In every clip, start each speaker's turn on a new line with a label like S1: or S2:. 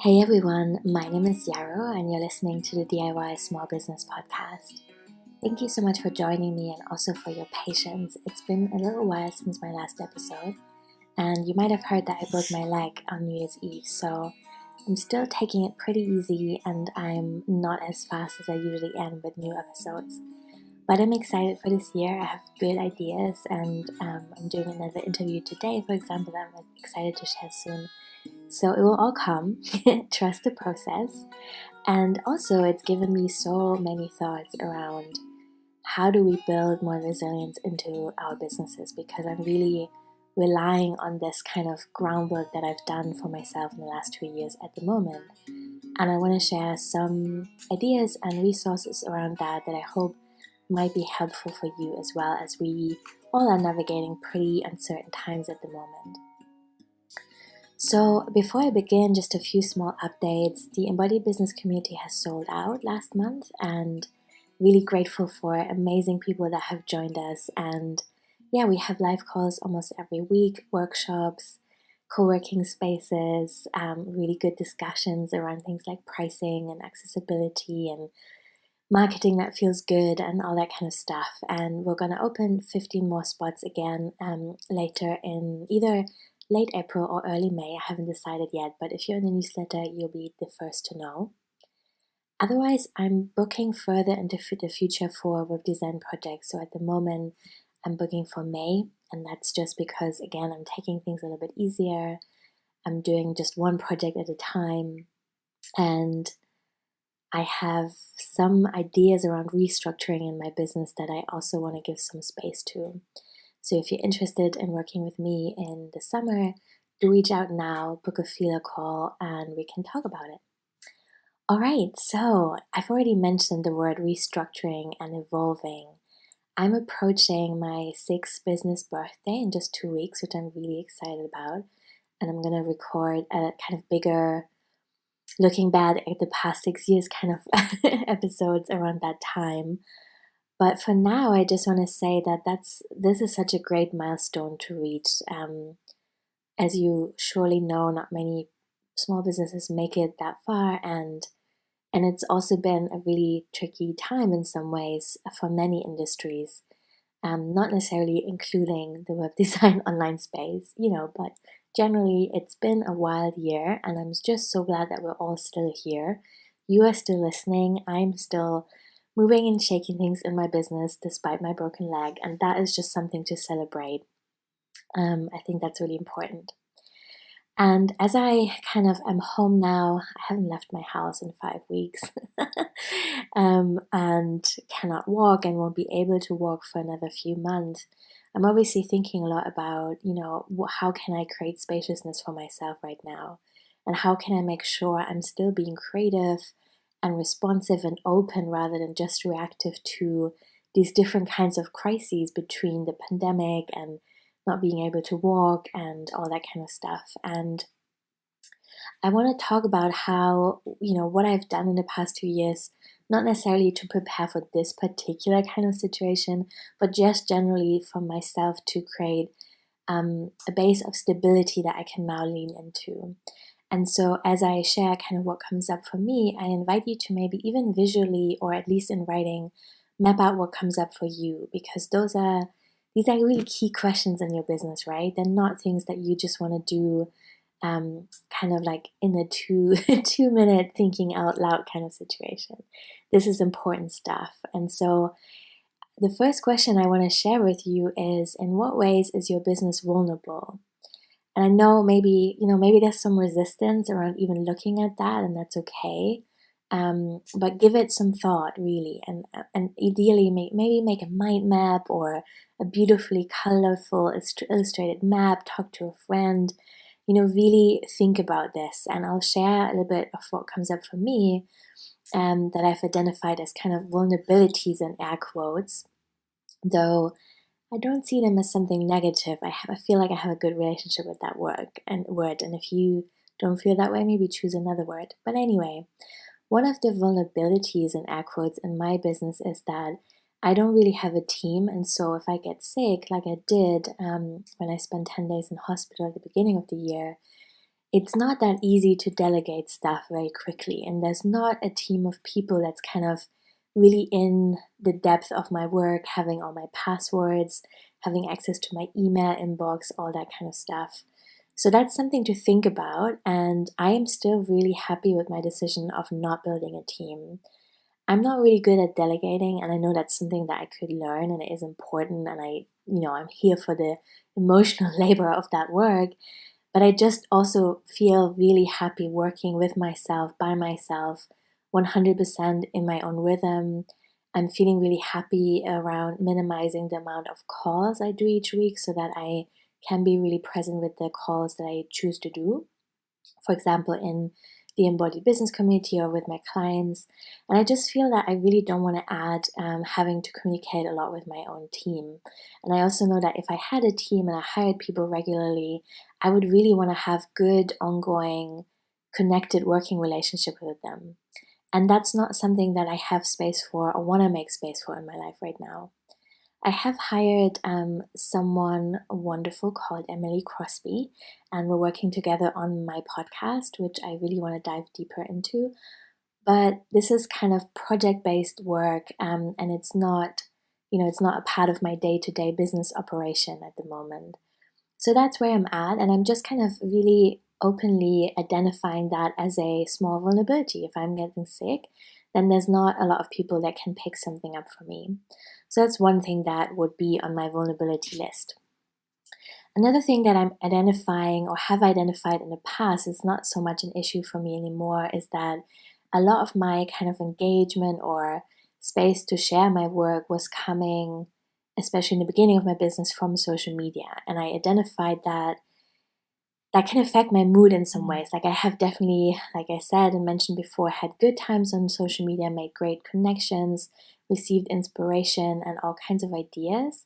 S1: Hey everyone, my name is Yarrow and you're listening to the DIY Small Business Podcast. Thank you so much for joining me and also for your patience. It's been a little while since my last episode, and you might have heard that I broke my leg on New Year's Eve, so I'm still taking it pretty easy and I'm not as fast as I usually am with new episodes. But I'm excited for this year. I have good ideas and I'm doing another interview today, for example, that I'm excited to share soon. So it will all come. Trust the process. And also, it's given me so many thoughts around how do we build more resilience into our businesses, because I'm really relying on this kind of groundwork that I've done for myself in the last 2 years at the moment. And I want to share some ideas and resources around that I hope might be helpful for you as well, as we all are navigating pretty uncertain times at the moment. So before I begin, just a few small updates. The Embodied Business community has sold out last month, and really grateful for amazing people that have joined us. And yeah, we have live calls almost every week, workshops, co-working spaces, really good discussions around things like pricing and accessibility and marketing that feels good and all that kind of stuff. And we're going to open 15 more spots again later in either late April or early May. I haven't decided yet, but if you're in the newsletter, you'll be the first to know. Otherwise, I'm booking further into the future for web design projects. So at the moment, I'm booking for May, and that's just because, again, I'm taking things a little bit easier. I'm doing just one project at a time, and I have some ideas around restructuring in my business that I also want to give some space to. So if you're interested in working with me in the summer, do reach out now, book a feeler call, and we can talk about it. All right, so I've already mentioned the word restructuring and evolving. I'm approaching my 6th business birthday in just 2 weeks, which I'm really excited about. And I'm going to record a kind of bigger, looking back at the past 6 years kind of episodes around that time. But for now, I just want to say that this is such a great milestone to reach. As you surely know, not many small businesses make it that far, and it's also been a really tricky time in some ways for many industries. Not necessarily including the web design online space, but generally it's been a wild year, and I'm just so glad that we're all still here. You are still listening. I'm still moving and shaking things in my business despite my broken leg, and that is just something to celebrate. I think that's really important. And as I kind of am home now, I haven't left my house in 5 weeks, and cannot walk and won't be able to walk for another few months. I'm obviously thinking a lot about, how can I create spaciousness for myself right now? And how can I make sure I'm still being creative and responsive and open rather than just reactive to these different kinds of crises between the pandemic and not being able to walk and all that kind of stuff. And I want to talk about how, what I've done in the past 2 years, not necessarily to prepare for this particular kind of situation, but just generally for myself to create a base of stability that I can now lean into. And so as I share kind of what comes up for me, I invite you to maybe even visually or at least in writing, map out what comes up for you, because these are really key questions in your business, right? They're not things that you just want to do kind of like in a 2 minute thinking out loud kind of situation. This is important stuff. And so the first question I want to share with you is, in what ways is your business vulnerable? And I know maybe there's some resistance around even looking at that, and that's okay. But give it some thought, really, and ideally maybe make a mind map or a beautifully colorful illustrated map. Talk to a friend, really think about this. And I'll share a little bit of what comes up for me, that I've identified as kind of vulnerabilities in air quotes, though I don't see them as something negative. I feel like I have a good relationship with that word. And if you don't feel that way, maybe choose another word. But anyway, one of the vulnerabilities in air quotes in my business is that I don't really have a team. And so if I get sick, like I did when I spent 10 days in hospital at the beginning of the year, it's not that easy to delegate stuff very quickly. And there's not a team of people that's kind of really in the depth of my work, having all my passwords, having access to my email inbox, all that kind of stuff. So that's something to think about. And I am still really happy with my decision of not building a team. I'm not really good at delegating, and I know that's something that I could learn and it is important. And I'm here for the emotional labor of that work. But I just also feel really happy working with myself, by myself, 100% in my own rhythm. I'm feeling really happy around minimizing the amount of calls I do each week so that I can be really present with the calls that I choose to do. For example, in the embodied business community or with my clients. And I just feel that I really don't want to add having to communicate a lot with my own team. And I also know that if I had a team and I hired people regularly, I would really want to have good, ongoing, connected working relationship with them. And that's not something that I have space for or want to make space for in my life right now. I have hired someone wonderful called Emily Crosby, and we're working together on my podcast, which I really want to dive deeper into. But this is kind of project-based work, and it's not a part of my day-to-day business operation at the moment. So that's where I'm at, and I'm just kind of really openly identifying that as a small vulnerability. If I'm getting sick, then there's not a lot of people that can pick something up for me. So that's one thing that would be on my vulnerability list. Another thing that I'm identifying or have identified in the past is not so much an issue for me anymore is that a lot of my kind of engagement or space to share my work was coming, especially in the beginning of my business, from social media. And I identified that can affect my mood in some ways. Like I have definitely, like I said and mentioned before, had good times on social media, made great connections, received inspiration and all kinds of ideas.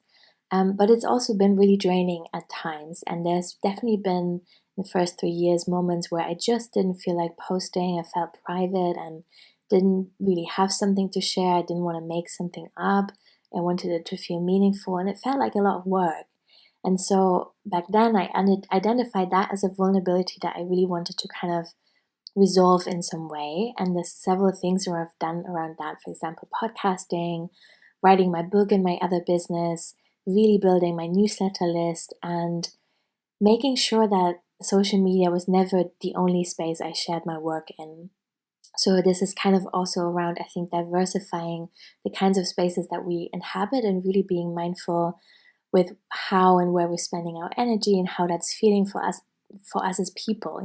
S1: But it's also been really draining at times. And there's definitely been the first 3 years moments where I just didn't feel like posting. I felt private and didn't really have something to share. I didn't want to make something up. I wanted it to feel meaningful and it felt like a lot of work. And so back then I identified that as a vulnerability that I really wanted to kind of resolve in some way. And there's several things that I've done around that. For example, podcasting, writing my book and my other business, really building my newsletter list, and making sure that social media was never the only space I shared my work in. So this is kind of also around, I think, diversifying the kinds of spaces that we inhabit and really being mindful with how and where we're spending our energy and how that's feeling for us as people,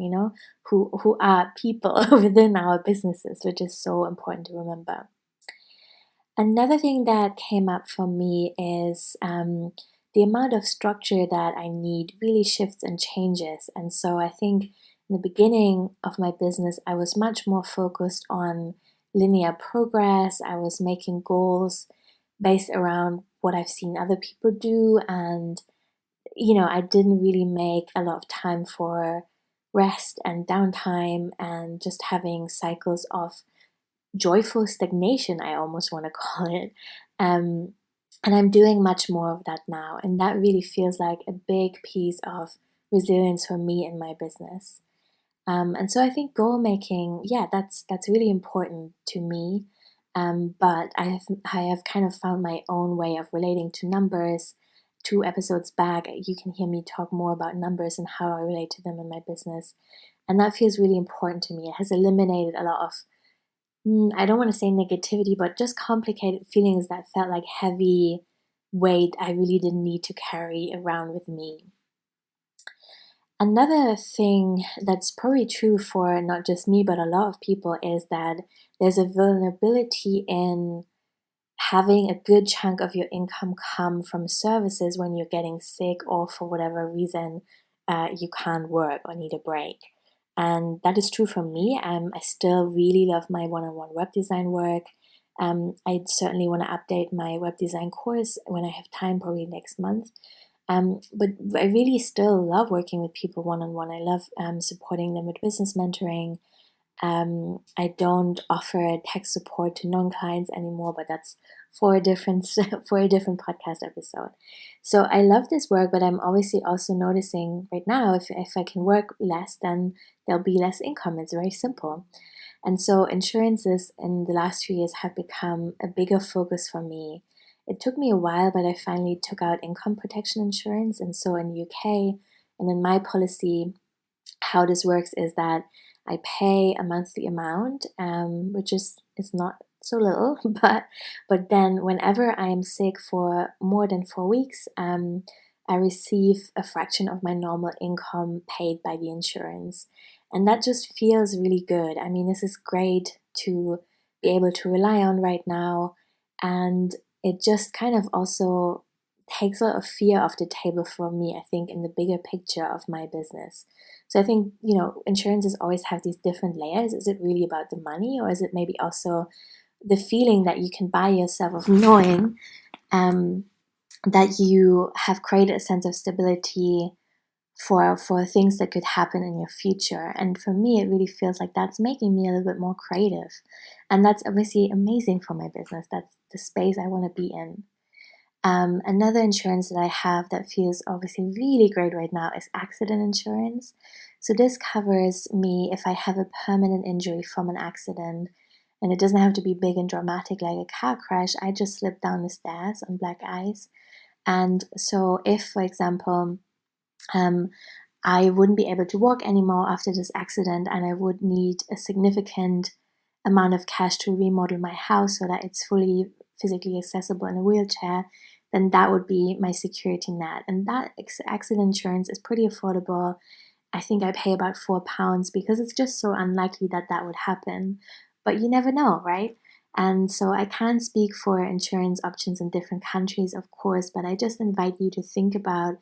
S1: who are people within our businesses, which is so important to remember. Another thing that came up for me is the amount of structure that I need really shifts and changes. And so I think in the beginning of my business, I was much more focused on linear progress. I was making goals based around what I've seen other people do. And, I didn't really make a lot of time for rest and downtime and just having cycles of joyful stagnation, I almost want to call it. And I'm doing much more of that now. And that really feels like a big piece of resilience for me in my business. And so I think goal making, that's really important to me. But I have kind of found my own way of relating to numbers. 2 episodes back, you can hear me talk more about numbers and how I relate to them in my business. And that feels really important to me. It has eliminated a lot of, I don't want to say negativity, but just complicated feelings that felt like heavy weight I really didn't need to carry around with me. Another thing that's probably true for not just me, but a lot of people is that there's a vulnerability in having a good chunk of your income come from services when you're getting sick or for whatever reason you can't work or need a break. And that is true for me. I still really love my one-on-one web design work. I certainly want to update my web design course when I have time, probably next month. But I really still love working with people one-on-one. I love supporting them with business mentoring. I don't offer tech support to non-clients anymore, but that's for a different for a different podcast episode. So I love this work, but I'm obviously also noticing right now if I can work less, then there'll be less income. It's very simple. And so insurances in the last few years have become a bigger focus for me. It took me a while, but I finally took out income protection insurance. And so in the UK and in my policy, how this works is that I pay a monthly amount, which is not so little, but then whenever I am sick for more than 4 weeks, I receive a fraction of my normal income paid by the insurance, and that just feels really good. I mean, this is great to be able to rely on right now, and it just kind of also takes a lot of fear off the table for me, I think, in the bigger picture of my business. So I think, insurances always have these different layers. Is it really about the money, or is it maybe also the feeling that you can buy yourself of knowing that you have created a sense of stability for things that could happen in your future? And for me, it really feels like that's making me a little bit more creative. And that's obviously amazing for my business. That's the space I want to be in. Another insurance that I have that feels obviously really great right now is accident insurance. So this covers me if I have a permanent injury from an accident, and it doesn't have to be big and dramatic like a car crash. I just slipped down the stairs on black ice. And so if, for example, I wouldn't be able to walk anymore after this accident, and I would need a significant amount of cash to remodel my house so that it's fully physically accessible in a wheelchair, then that would be my security net. And that accident insurance is pretty affordable. I think I pay about £4 because it's just so unlikely that that would happen. But you never know, right? And so I can't speak for insurance options in different countries, of course, but I just invite you to think about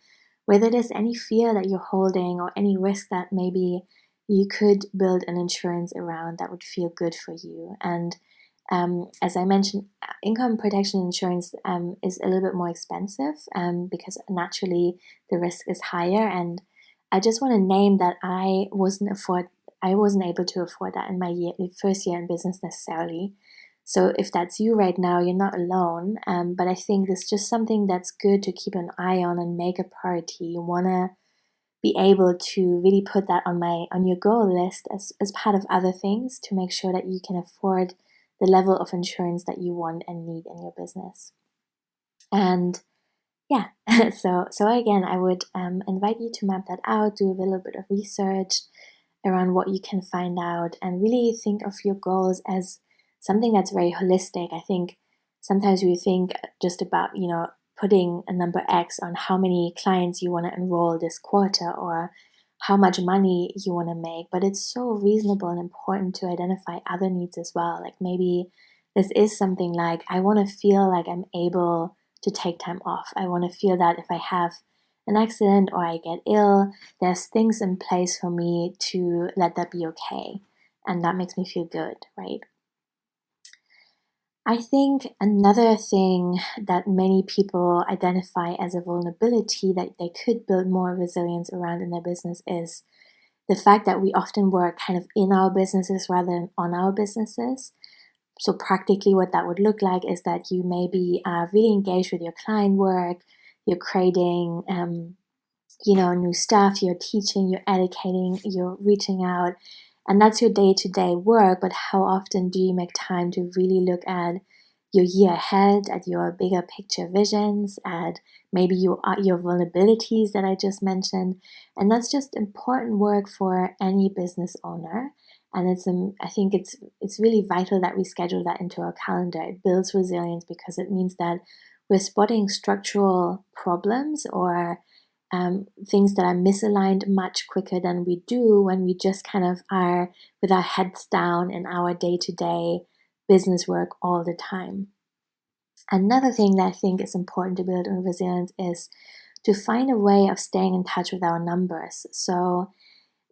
S1: whether there's any fear that you're holding or any risk that maybe you could build an insurance around that would feel good for you. And as I mentioned, income protection insurance is a little bit more expensive because naturally the risk is higher. And I just want to name that I wasn't able to afford that in my first year in business necessarily. So if that's you right now, you're not alone. But I think it's just something that's good to keep an eye on and make a priority. You want to be able to really put that on your goal list as part of other things to make sure that you can afford the level of insurance that you want and need in your business. And yeah, so again, I would invite you to map that out, do a little bit of research around what you can find out, and really think of your goals as something that's very holistic. I think sometimes we think just about, putting a number X on how many clients you want to enroll this quarter or how much money you want to make, but it's so reasonable and important to identify other needs as well. Like maybe this is something like, I want to feel like I'm able to take time off. I want to feel that if I have an accident or I get ill, there's things in place for me to let that be okay. And that makes me feel good, right? I think another thing that many people identify as a vulnerability that they could build more resilience around in their business is the fact that we often work kind of in our businesses rather than on our businesses. So practically what that would look like is that you maybe are really engaged with your client work, you're creating new stuff, you're teaching, you're educating, you're reaching out, and that's your day-to-day work. But how often do you make time to really look at your year ahead, at your bigger picture visions, at maybe your vulnerabilities that I just mentioned? And that's just important work for any business owner. And I think it's really vital that we schedule that into our calendar. It builds resilience because it means that we're spotting structural problems or things that are misaligned much quicker than we do when we just kind of are with our heads down in our day-to-day business work all the time. Another thing that I think is important to build in resilience is to find a way of staying in touch with our numbers. So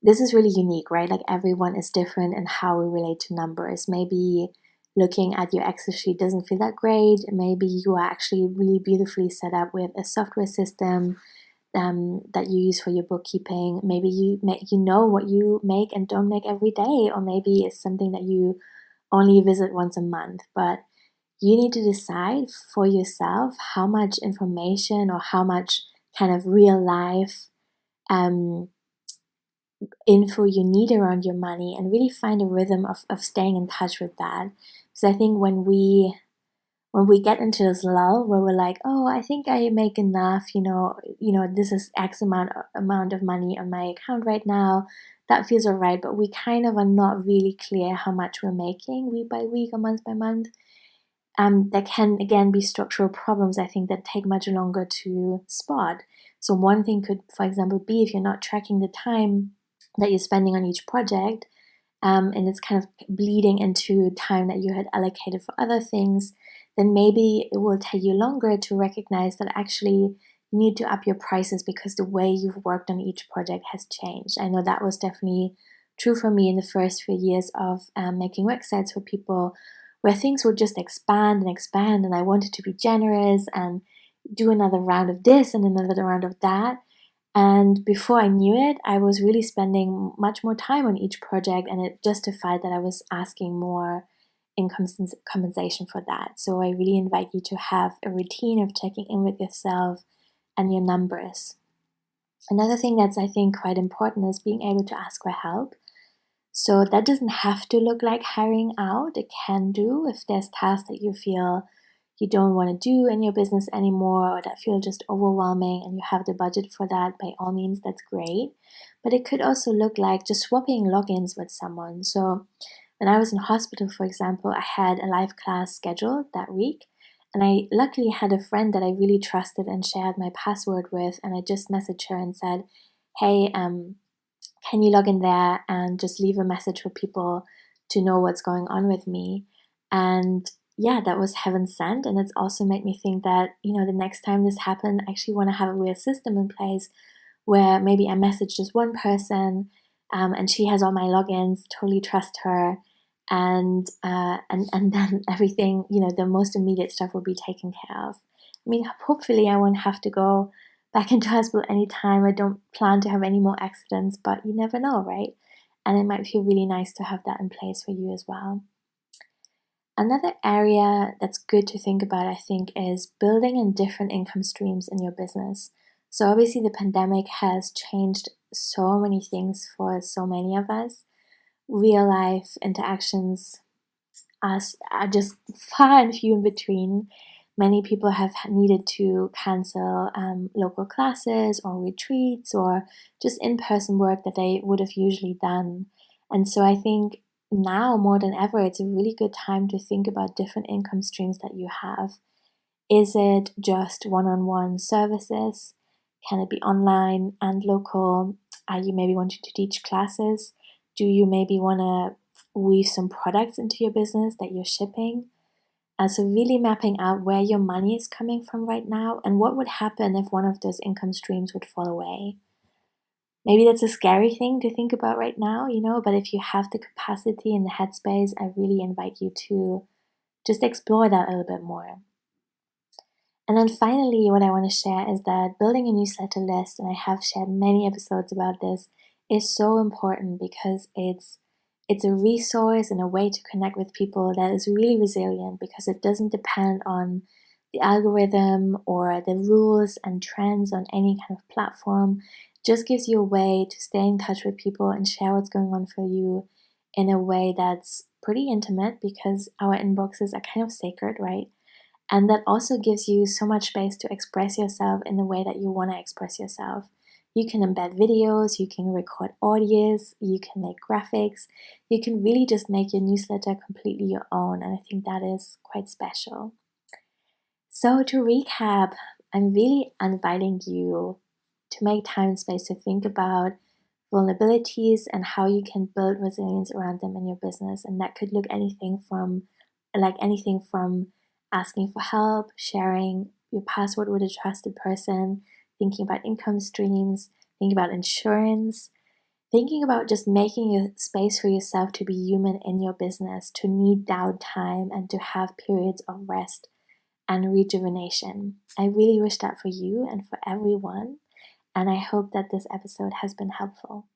S1: this is really unique, right? Like everyone is different in how we relate to numbers. Maybe looking at your Excel sheet doesn't feel that great. Maybe you are actually really beautifully set up with a software system. that you use for your bookkeeping. Maybe you know what you make and don't make every day, or maybe it's something that you only visit once a month. But you need to decide for yourself how much information or how much kind of real life info you need around your money, and really find a rhythm of staying in touch with that. Because I think when we get into this lull where we're like, oh, I think I make enough, this is X amount of money on my account right now, that feels all right, but we kind of are not really clear how much we're making week by week or month by month. There can again be structural problems, I think, that take much longer to spot. So one thing could, for example, be if you're not tracking the time that you're spending on each project, and it's kind of bleeding into time that you had allocated for other things, then maybe it will take you longer to recognize that actually you need to up your prices because the way you've worked on each project has changed. I know that was definitely true for me in the first few years of making websites for people, where things would just expand and expand, and I wanted to be generous and do another round of this and another round of that. And before I knew it, I was really spending much more time on each project, and it justified that I was asking more in compensation for that. So I really invite you to have a routine of checking in with yourself and your numbers. Another thing that's, I think, quite important is being able to ask for help. So that doesn't have to look like hiring out. It can do if there's tasks that you feel you don't want to do in your business anymore, or that feel just overwhelming and you have the budget for that. By all means, that's great. But it could also look like just swapping logins with someone. So when I was in hospital, for example, I had a live class scheduled that week, and I luckily had a friend that I really trusted and shared my password with, and I just messaged her and said, hey, can you log in there and just leave a message for people to know what's going on with me? And yeah, that was heaven sent. And it's also made me think that, the next time this happened, I actually want to have a real system in place where maybe I message just one person, and she has all my logins, totally trust her. And then everything, the most immediate stuff will be taken care of. I mean, hopefully I won't have to go back into hospital anytime. I don't plan to have any more accidents, but you never know, right? And it might feel really nice to have that in place for you as well. Another area that's good to think about, I think, is building in different income streams in your business. So obviously the pandemic has changed so many things for so many of us. Real life interactions are just far and few in between. Many people have needed to cancel local classes or retreats or just in-person work that they would have usually done. And so I think now more than ever, it's a really good time to think about different income streams that you have. Is it just one-on-one services? Can it be online and local? Are you maybe wanting to teach classes? Do you maybe want to weave some products into your business that you're shipping? So really mapping out where your money is coming from right now and what would happen if one of those income streams would fall away. Maybe that's a scary thing to think about right now, but if you have the capacity and the headspace, I really invite you to just explore that a little bit more. And then finally, what I want to share is that building a newsletter list, and I have shared many episodes about this, is so important because it's a resource and a way to connect with people that is really resilient, because it doesn't depend on the algorithm or the rules and trends on any kind of platform. It just gives you a way to stay in touch with people and share what's going on for you in a way that's pretty intimate, because our inboxes are kind of sacred, right? And that also gives you so much space to express yourself in the way that you want to express yourself. You can embed videos, you can record audios, you can make graphics, you can really just make your newsletter completely your own, and I think that is quite special. So to recap, I'm really inviting you to make time and space to think about vulnerabilities and how you can build resilience around them in your business, and that could look anything from asking for help, sharing your password with a trusted person, thinking about income streams, thinking about insurance, thinking about just making a space for yourself to be human in your business, to need downtime and to have periods of rest and rejuvenation. I really wish that for you and for everyone. And I hope that this episode has been helpful.